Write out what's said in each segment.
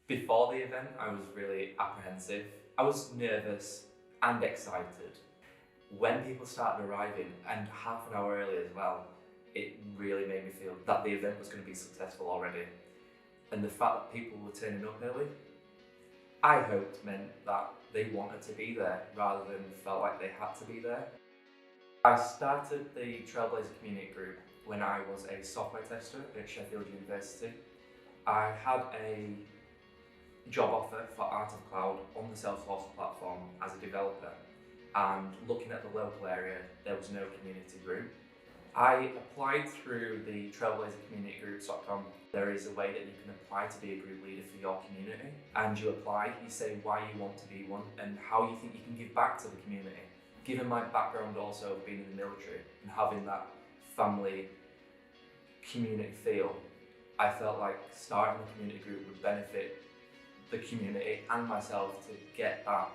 Before the event, I was really apprehensive. I was nervous and excited. When people started arriving, and half an hour early as well, it really made me feel that the event was going to be successful already. And the fact that people were turning up early, I hoped meant that they wanted to be there rather than felt like they had to be there. I started the Trailblazer community group when I was a software tester at Sheffield University. I had a job offer for Art of Cloud on the Salesforce platform as a developer, and looking at the local area, there was no community group. I applied through the trailblazercommunitygroups.com. There is a way that you can apply to be a group leader for your community, and you apply, you say why you want to be one and how you think you can give back to the community. Given my background also of being in the military and having that family community feel, I felt like starting a community group would benefit the community and myself to get that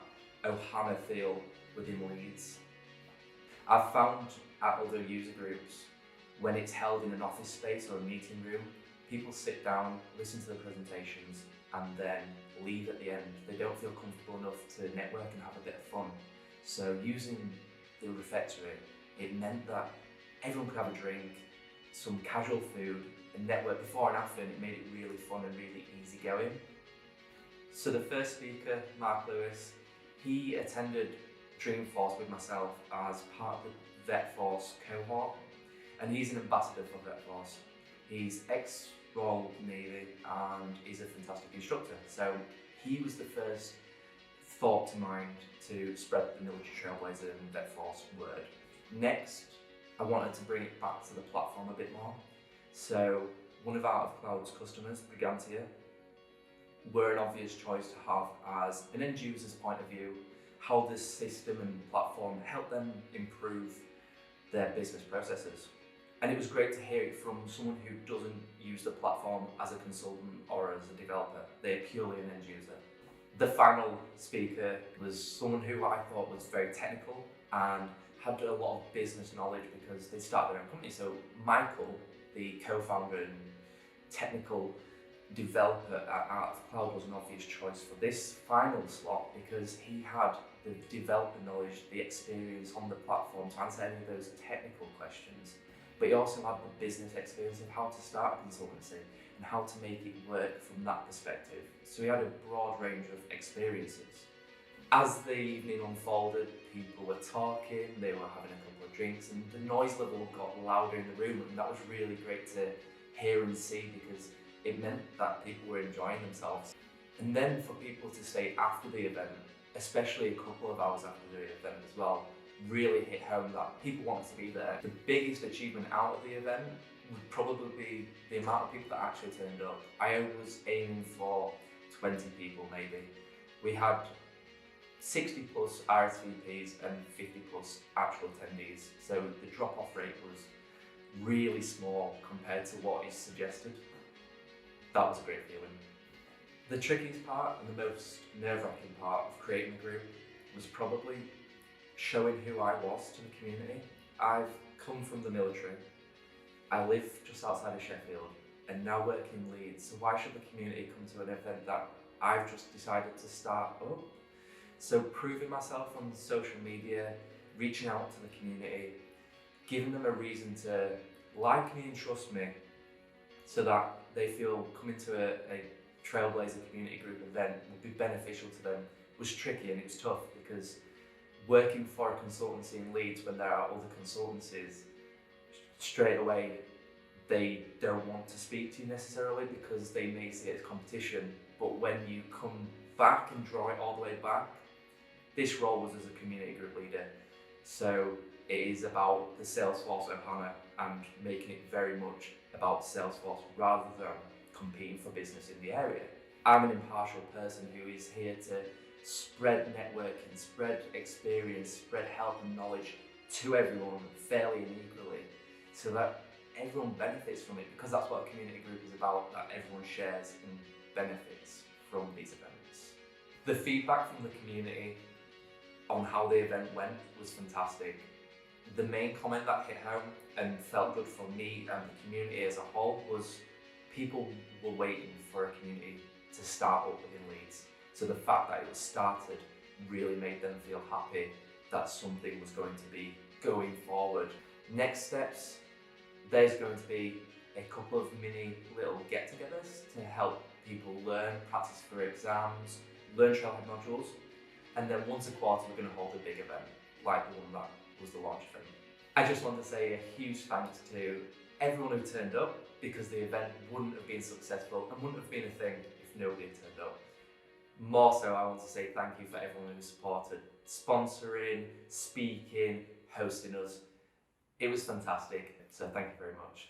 Ohana feel within Leeds. I've found at other user groups, when it's held in an office space or a meeting room, people sit down, listen to the presentations, and then leave at the end. They don't feel comfortable enough to network and have a bit of fun. So using the refectory, it meant that everyone could have a drink, some casual food, and network before and after, and it made it really fun and really easygoing. So the first speaker, Mark Lewis, he attended Dreamforce with myself as part of the VetForce cohort, and he's an ambassador for VetForce. He's ex-Royal Navy and he's a fantastic instructor. So he was the first thought to mind to spread the military trailblazer and VetForce word. Next, I wanted to bring it back to the platform a bit more. So one of Art of Cloud's customers, Brigantia, were an obvious choice to have as an end user's point of view, how this system and platform help them improve their business processes. And it was great to hear it from someone who doesn't use the platform as a consultant or as a developer. They're purely an end user. The final speaker was someone who I thought was very technical and had a lot of business knowledge because they started their own company. So Michael, the co-founder and technical developer at Art of Cloud, was an obvious choice for this final slot because he had the developer knowledge, the experience on the platform to answer any of those technical questions, but he also had the business experience of how to start a consultancy and how to make it work from that perspective. So he had a broad range of experiences. As the evening unfolded, people were talking, they were having a couple of drinks, and the noise level got louder in the room, and that was really great to hear and see because it meant that people were enjoying themselves. And then for people to stay after the event, especially a couple of hours after the event as well, really hit home that people wanted to be there. The biggest achievement out of the event would probably be the amount of people that actually turned up. I was aiming for 20 people maybe. We had 60 plus RSVPs and 50 plus actual attendees. So the drop-off rate was really small compared to what is suggested. That was a great feeling. The trickiest part and the most nerve-wracking part of creating the group was probably showing who I was to the community. I've come from the military. I live just outside of Sheffield and now work in Leeds. So why should the community come to an event that I've just decided to start up? So proving myself on social media, reaching out to the community, giving them a reason to like me and trust me so that they feel coming to a Trailblazer community group event would be beneficial to them was tricky, and it was tough because working for a consultancy in Leeds when there are other consultancies, straight away they don't want to speak to you necessarily because they may see it as competition. But when you come back and draw it all the way back, this role was as a community group leader. So it is about the Salesforce Ohana and making it very much about Salesforce rather than competing for business in the area. I'm an impartial person who is here to spread networking, spread experience, spread help and knowledge to everyone fairly and equally so that everyone benefits from it, because that's what a community group is about, that everyone shares and benefits from these events. The feedback from the community on how the event went was fantastic. The main comment that hit home and felt good for me and the community as a whole was people were waiting for a community to start up within Leeds. So the fact that it was started really made them feel happy that something was going to be going forward. Next steps, there's going to be a couple of mini little get-togethers to help people learn, practice for exams, learn trailhead modules, and then once a quarter we're going to hold a big event like the one that was the launch event. I just want to say a huge thanks to everyone who turned up, because the event wouldn't have been successful and wouldn't have been a thing if nobody had turned up. More so, I want to say thank you for everyone who supported sponsoring, speaking, hosting us. It was fantastic, so thank you very much.